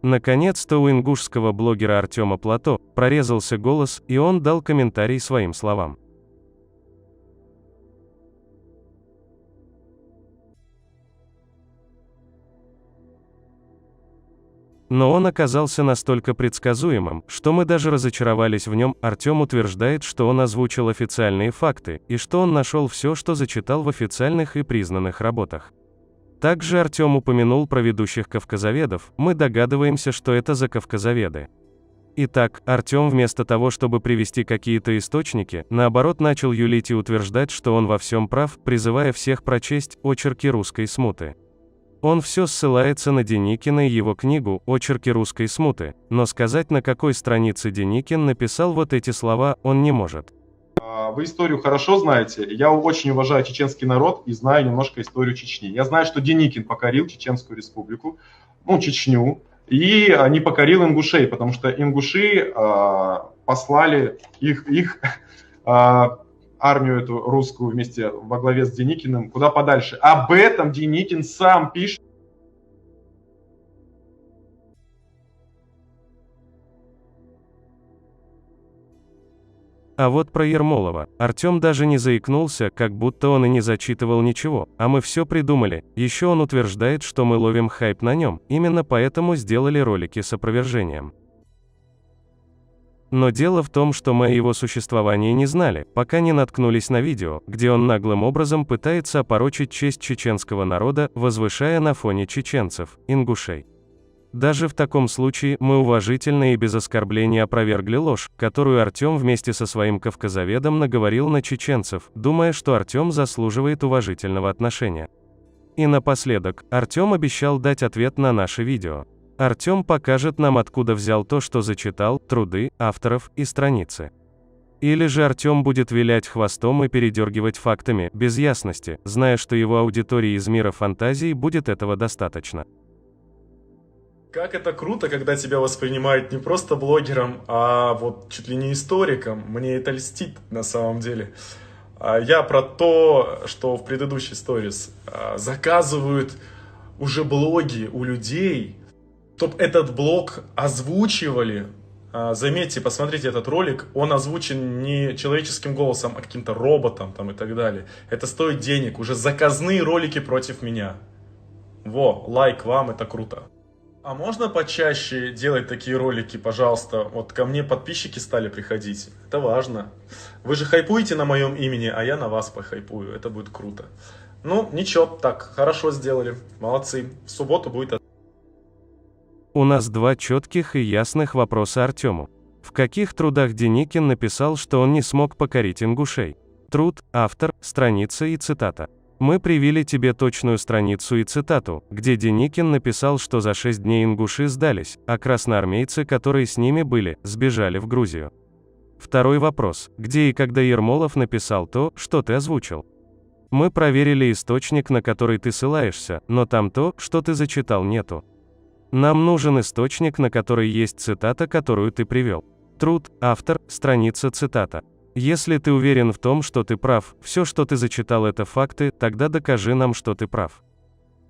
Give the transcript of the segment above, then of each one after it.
Наконец-то у ингушского блогера Артема Плато прорезался голос, и он дал комментарий своим словам. Но он оказался настолько предсказуемым, что мы даже разочаровались в нем. Артем утверждает, что он озвучил официальные факты, и что он нашел все, что зачитал в официальных и признанных работах. Также Артем упомянул про ведущих кавказоведов, мы догадываемся, что это за кавказоведы. Итак, Артем вместо того, чтобы привести какие-то источники, наоборот начал юлить и утверждать, что он во всем прав, призывая всех прочесть «Очерки русской смуты». Он все ссылается на Деникина и его книгу «Очерки русской смуты», но сказать, на какой странице Деникин написал вот эти слова, он не может. Вы историю хорошо знаете. Я очень уважаю чеченский народ и знаю немножко историю Чечни. Я знаю, что Деникин покорил Чеченскую республику, Чечню, и не покорил ингушей, потому что ингуши послали их армию эту русскую вместе во главе с Деникиным куда подальше. Об этом Деникин сам пишет. А вот про Ермолова Артем даже не заикнулся, как будто он и не зачитывал ничего, а мы все придумали. Еще он утверждает, что мы ловим хайп на нем, именно поэтому сделали ролики с опровержением. Но дело в том, что мы о его существовании не знали, пока не наткнулись на видео, где он наглым образом пытается опорочить честь чеченского народа, возвышая на фоне чеченцев, ингушей. Даже в таком случае мы уважительно и без оскорбления опровергли ложь, которую Артем вместе со своим кавказоведом наговорил на чеченцев, думая, что Артем заслуживает уважительного отношения. И напоследок, Артем обещал дать ответ на наше видео. Артем покажет нам, откуда взял то, что зачитал, труды, авторов и страницы. Или же Артем будет вилять хвостом и передергивать фактами, без ясности, зная, что его аудитории из мира фантазии будет этого достаточно. Как это круто, когда тебя воспринимают не просто блогером, а вот чуть ли не историком. Мне это льстит на самом деле. Я про то, что в предыдущей сторис заказывают уже блоги у людей, чтобы этот блог озвучивали. Заметьте, посмотрите этот ролик, он озвучен не человеческим голосом, а каким-то роботом там и так далее. Это стоит денег, уже заказные ролики против меня. Лайк вам, это круто. А можно почаще делать такие ролики, пожалуйста? Вот ко мне подписчики стали приходить. Это важно. Вы же хайпуете на моем имени, а я на вас похайпую. Это будет круто. Ничего, так, хорошо сделали. Молодцы. В субботу будет... У нас два четких и ясных вопроса Артему. В каких трудах Деникин написал, что он не смог покорить ингушей? Труд, автор, страница и цитата. Мы привели тебе точную страницу и цитату, где Деникин написал, что за 6 дней ингуши сдались, а красноармейцы, которые с ними были, сбежали в Грузию. Второй вопрос. Где и когда Ермолов написал то, что ты озвучил? Мы проверили источник, на который ты ссылаешься, но там то, что ты зачитал, нету. Нам нужен источник, на который есть цитата, которую ты привел. Труд, автор, страница, цитата. Если ты уверен в том, что ты прав, все, что ты зачитал, это факты, тогда докажи нам, что ты прав.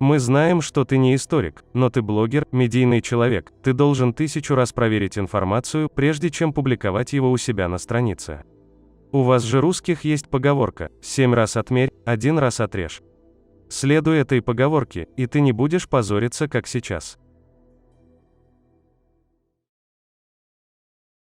Мы знаем, что ты не историк, но ты блогер, медийный человек, ты должен 1000 раз проверить информацию, прежде чем публиковать его у себя на странице. У вас же русских есть поговорка: 7 раз отмерь, 1 раз отрежь. Следуй этой поговорке, и ты не будешь позориться, как сейчас.